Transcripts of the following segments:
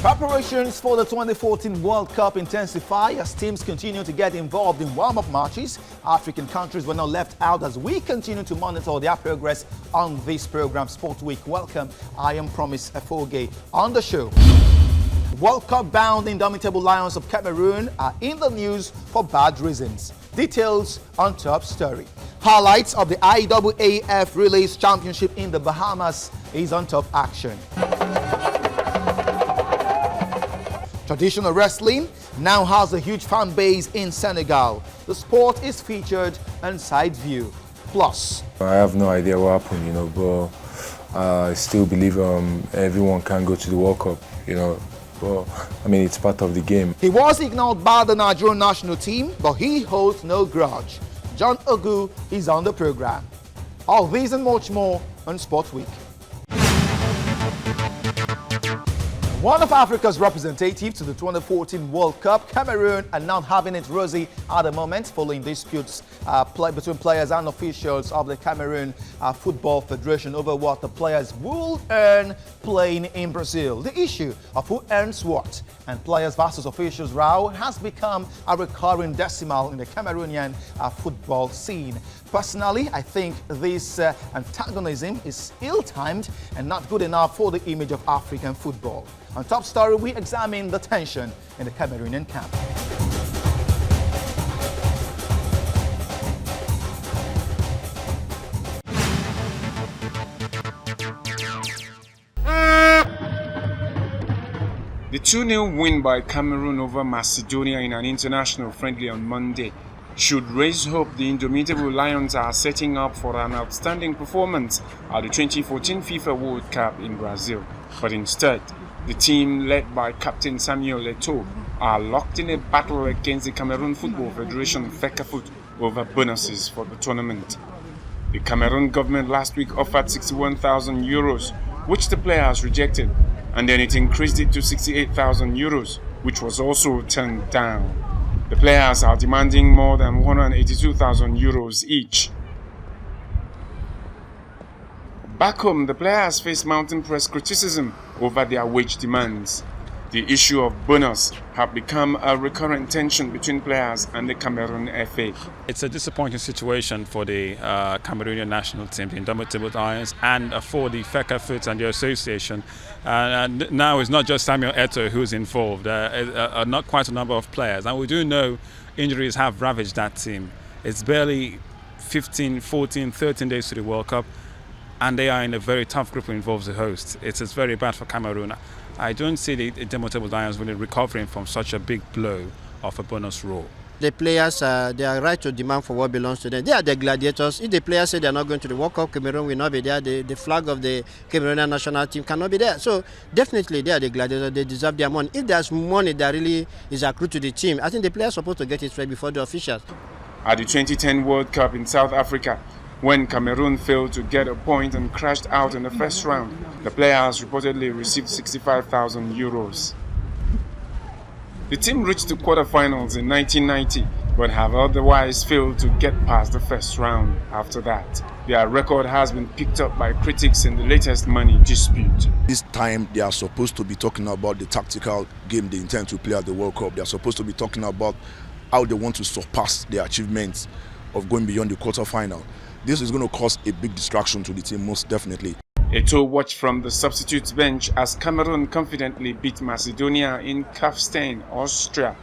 Preparations for the 2014 World Cup intensify as teams continue to get involved in warm-up matches. African countries were not left out as we continue to monitor their progress on this program, Sport Week. Welcome, I am Promise Efoge. On the show, World Cup-bound indomitable Lions of Cameroon are in the news for bad reasons. Details on top story. Highlights of the IAAF Relays Championship in the Bahamas is on top action. Traditional wrestling now has a huge fan base in Senegal. The sport is featured on Side View. Plus, I have no idea what happened, but I still believe everyone can go to the World Cup, But I mean, it's part of the game. He was ignored by the Nigerian national team, but he holds no grudge. John Ogu is on the program. All these and much more on Sport Week. One of Africa's representatives to the 2014 World Cup, Cameroon, are not having it rosy at the moment following disputes between players and officials of the Cameroon Football Federation over what the players will earn playing in Brazil. The issue of who earns what and players versus officials row has become a recurring decimal in the Cameroonian football scene. Personally, I think this antagonism is ill-timed and not good enough for the image of African football. On Top Story, we examine the tension in the Cameroonian camp. The 2-0 win by Cameroon over Macedonia in an international friendly on Monday should raise hope the indomitable Lions are setting up for an outstanding performance at the 2014 FIFA World Cup in Brazil. But instead, the team led by Captain Samuel Eto'o are locked in a battle against the Cameroon Football Federation FECAFOOT over bonuses for the tournament. The Cameroon government last week offered 61,000 euros, which the players rejected, and then it increased it to 68,000 euros, which was also turned down. The players are demanding more than 182,000 euros each. Back home, the players face mounting press criticism over their wage demands. The issue of bonus have become a recurrent tension between players and the Cameroon FA. It's a disappointing situation for the Cameroonian national team, the Indomitable Lions, and for the FECAFOOT and the association. And now it's not just Samuel Eto'o who's involved, not quite a number of players. And we do know injuries have ravaged that team. It's barely 15, 14, 13 days to the World Cup, and they are in a very tough group who involves the host. It's very bad for Cameroon. I don't see the Indomitable Lions really recovering from such a big blow of a bonus role. The players, they are right to demand for what belongs to them. They are the gladiators. If the players say they are not going to the World Cup, Cameroon will not be there. The flag of the Cameroonian national team cannot be there. So definitely they are the gladiators. They deserve their money. If there's money that really is accrued to the team, I think the players are supposed to get it right before the officials. At the 2010 World Cup in South Africa, when Cameroon failed to get a point and crashed out in the first round, the players reportedly received 65,000 euros. The team reached the quarterfinals in 1990, but have otherwise failed to get past the first round after that. Their record has been picked up by critics in the latest money dispute. This time they are supposed to be talking about the tactical game they intend to play at the World Cup. They are supposed to be talking about how they want to surpass their achievements of going beyond the quarterfinal. This is going to cause a big distraction to the team, most definitely. Eto'o watched from the substitutes bench as Cameroon confidently beat Macedonia in Kufstein, Austria.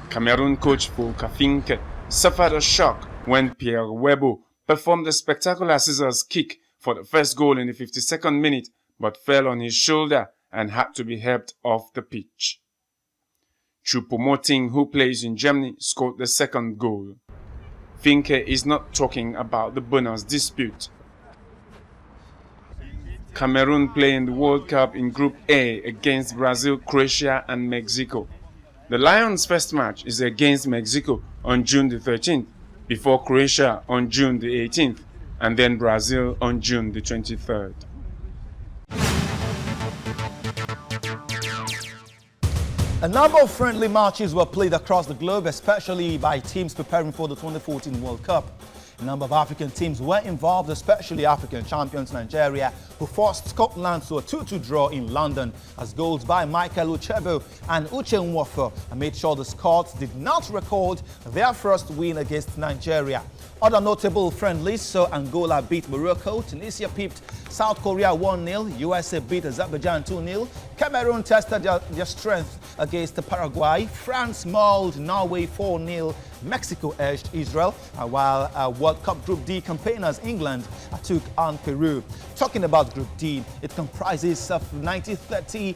Cameroon coach Volker Finke suffered a shock when Pierre Webo performed a spectacular scissors kick for the first goal in the 52nd minute, but fell on his shoulder and had to be helped off the pitch. Choupo-Moting, who plays in Germany, scored the second goal. Finke is not talking about the bonus dispute. Cameroon play in the World Cup in Group A against Brazil, Croatia and Mexico. The Lions' first match is against Mexico on June the 13th, before Croatia on June the 18th, and then Brazil on June the 23rd. A number of friendly matches were played across the globe, especially by teams preparing for the 2014 World Cup. A number of African teams were involved, especially African champions Nigeria, who forced Scotland to a 2-2 draw in London as goals by Michael Uchebo and Uche Nwofo made sure the Scots did not record their first win against Nigeria. Other notable friendlies saw Angola beat Morocco, Tunisia pipped South Korea 1-0, USA beat Azerbaijan 2-0, Cameroon tested their strength against Paraguay, France mauled Norway 4-0, Mexico edged Israel, while World Cup Group D campaigners England took on Peru. Talking about Group D, it comprises of 1930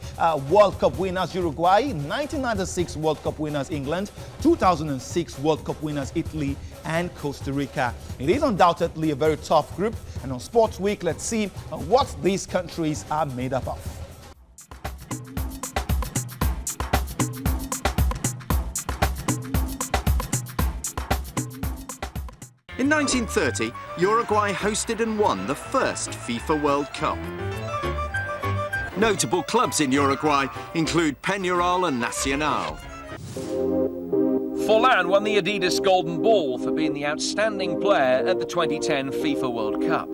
World Cup winners Uruguay, 1996 World Cup winners England, 2006 World Cup winners Italy, and Costa Rica. It is undoubtedly a very tough group, and on Sports Week, let's see what these countries are made up of. In 1930, Uruguay hosted and won the first FIFA World Cup. Notable clubs in Uruguay include Peñarol and Nacional. Forlan won the Adidas Golden Ball for being the outstanding player at the 2010 FIFA World Cup.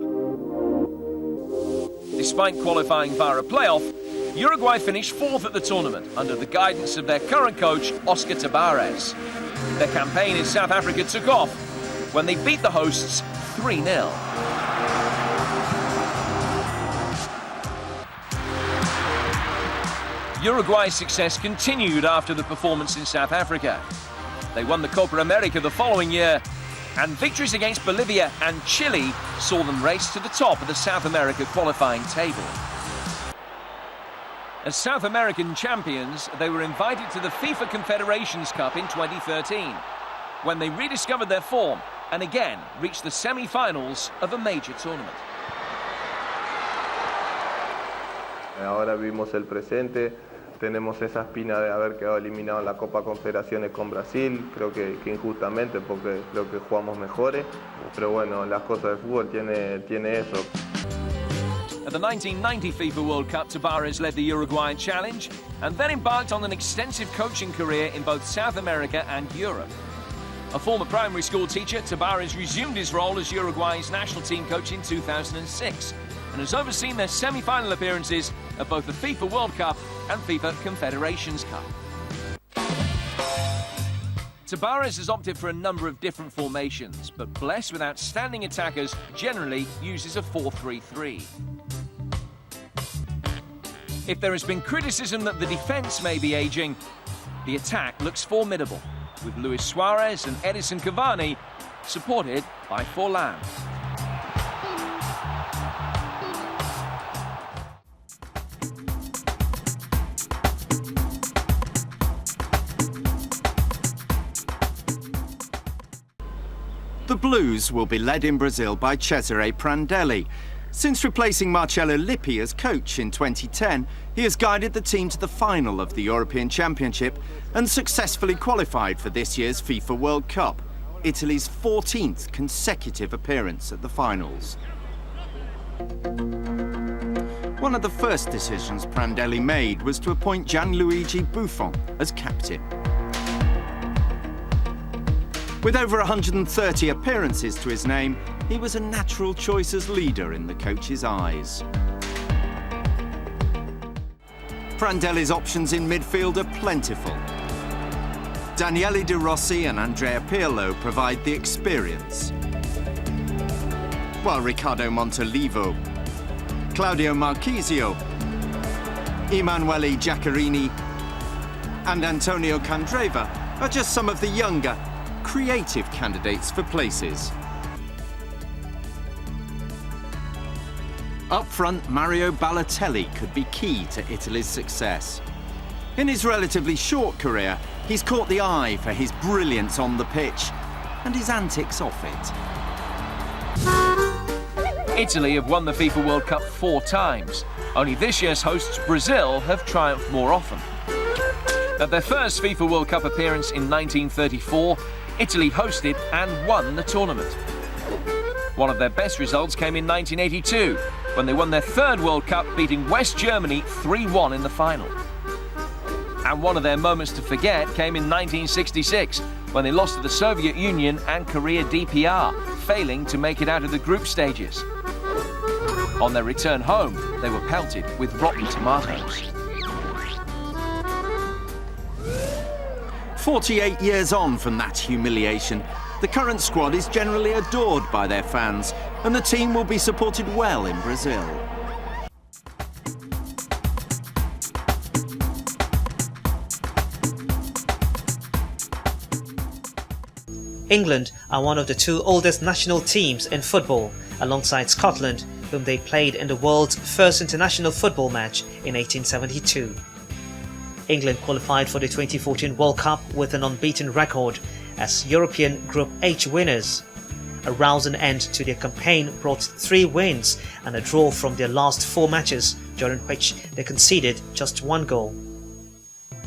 Despite qualifying via a playoff, Uruguay finished fourth at the tournament under the guidance of their current coach, Oscar Tabarez. Their campaign in South Africa took off when they beat the hosts 3-0. Uruguay's success continued after the performance in South Africa. They won the Copa America the following year, and victories against Bolivia and Chile saw them race to the top of the South America qualifying table. As South American champions, they were invited to the FIFA Confederations Cup in 2013, when they rediscovered their form and again reached the semi-finals of a major tournament. Ahora vivimos el presente, tenemos esa espina de haber quedado eliminado en la Copa Confederaciones con Brasil, creo que injustamente porque creo que jugamos mejores, pero bueno, las cosas del fútbol tiene eso. At the 1990 FIFA World Cup, Tabarez led the Uruguayan challenge and then embarked on an extensive coaching career in both South America and Europe. A former primary school teacher, Tabarez resumed his role as Uruguay's national team coach in 2006 and has overseen their semi-final appearances at both the FIFA World Cup and FIFA Confederations Cup. Tabarez has opted for a number of different formations, but blessed with outstanding attackers, generally uses a 4-3-3. If there has been criticism that the defence may be ageing, the attack looks formidable, with Luis Suarez and Edison Cavani supported by Forlan. The Blues will be led in Brazil by Cesare Prandelli. Since replacing Marcello Lippi as coach in 2010, he has guided the team to the final of the European Championship and successfully qualified for this year's FIFA World Cup, Italy's 14th consecutive appearance at the finals. One of the first decisions Prandelli made was to appoint Gianluigi Buffon as captain. With over 130 appearances to his name, he was a natural choice as leader in the coach's eyes. Prandelli's options in midfield are plentiful. Daniele De Rossi and Andrea Pirlo provide the experience, while Riccardo Montolivo, Claudio Marchisio, Emanuele Giaccherini and Antonio Candreva are just some of the younger, creative candidates for places. Up front, Mario Balotelli could be key to Italy's success. In his relatively short career, he's caught the eye for his brilliance on the pitch and his antics off it. Italy have won the FIFA World Cup 4 times. Only this year's hosts, Brazil, have triumphed more often. At their first FIFA World Cup appearance in 1934, Italy hosted and won the tournament. One of their best results came in 1982, when they won their third World Cup, beating West Germany 3-1 in the final. And one of their moments to forget came in 1966, when they lost to the Soviet Union and Korea DPR, failing to make it out of the group stages. On their return home, they were pelted with rotten tomatoes. 48 years on from that humiliation, the current squad is generally adored by their fans, and the team will be supported well in Brazil. England are one of the two oldest national teams in football, alongside Scotland, whom they played in the world's first international football match in 1872. England qualified for the 2014 World Cup with an unbeaten record as European Group H winners. A rousing end to their campaign brought 3 wins and a draw from their last 4 matches, during which they conceded just 1 goal.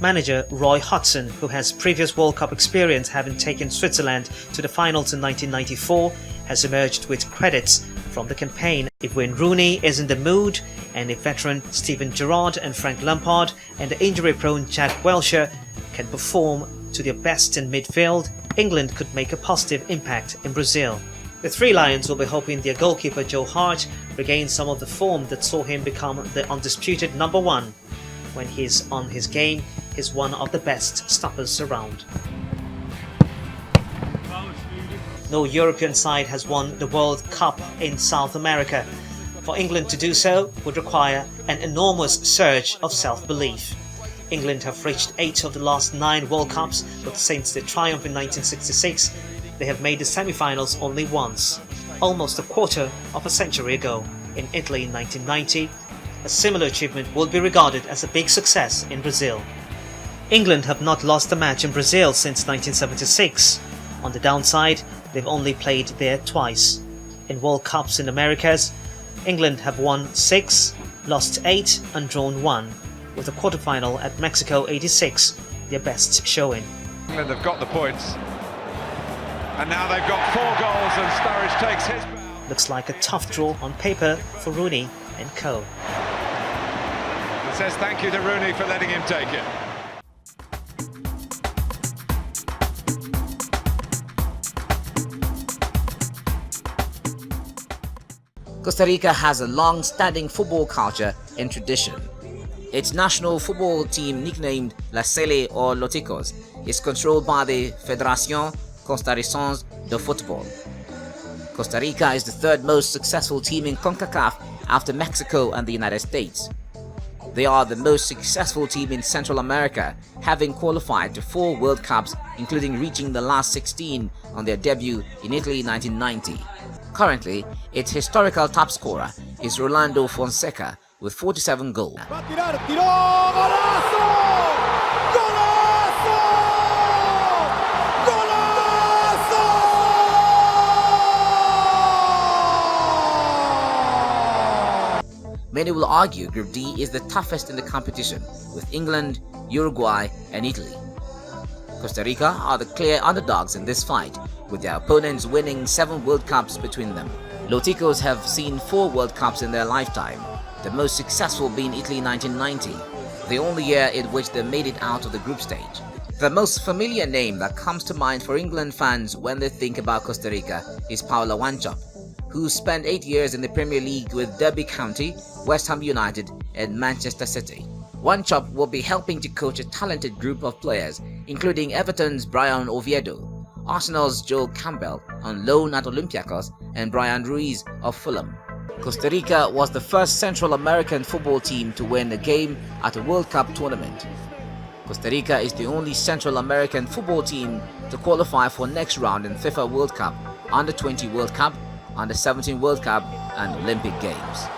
Manager Roy Hodgson, who has previous World Cup experience having taken Switzerland to the finals in 1994, has emerged with credits from the campaign. If Wayne Rooney is in the mood, and if veteran Steven Gerrard and Frank Lampard and the injury-prone Jack Wilshere can perform to their best in midfield, England could make a positive impact in Brazil. The Three Lions will be hoping their goalkeeper Joe Hart regains some of the form that saw him become the undisputed number 1. When he's on his game, he's one of the best stoppers around. No European side has won the World Cup in South America. For England to do so would require an enormous surge of self-belief. England have reached 8 of the last 9 World Cups, but since the triumph in 1966, they have made the semi-finals only once, almost a quarter of a century ago, in Italy in 1990. A similar achievement would be regarded as a big success in Brazil. England have not lost a match in Brazil since 1976. On the downside, they've only played there twice. In World Cups in Americas, England have won 6, lost 8 and drawn 1, with a quarter-final at Mexico '86 their best showing. England have got the points, and now they've got 4 goals and Sturridge takes his bow. Looks like a tough draw on paper for Rooney and co. It says thank you to Rooney for letting him take it. Costa Rica has a long-standing football culture and tradition. Its national football team, nicknamed La Sele or Loticos, is controlled by the Federación Costarricense de Football. Costa Rica is the 3rd most successful team in CONCACAF after Mexico and the United States. They are the most successful team in Central America, having qualified to 4 World Cups, including reaching the last 16 on their debut in Italy in 1990. Currently, its historical top scorer is Rolando Fonseca with 47 goals. Many will argue Group D is the toughest in the competition, with England, Uruguay and Italy. Costa Rica are the clear underdogs in this fight, with their opponents winning 7 World Cups between them. Loticos have seen 4 World Cups in their lifetime, the most successful being Italy in 1990, the only year in which they made it out of the group stage. The most familiar name that comes to mind for England fans when they think about Costa Rica is Paulo Wanchope, who spent 8 years in the Premier League with Derby County, West Ham United and Manchester City. Wanchope will be helping to coach a talented group of players, including Everton's Brian Oviedo, Arsenal's Joel Campbell on loan at Olympiacos, and Brian Ruiz of Fulham. Costa Rica was the first Central American football team to win a game at a World Cup tournament. Costa Rica is the only Central American football team to qualify for next round in FIFA World Cup, Under-20 World Cup, Under-17 World Cup and Olympic Games.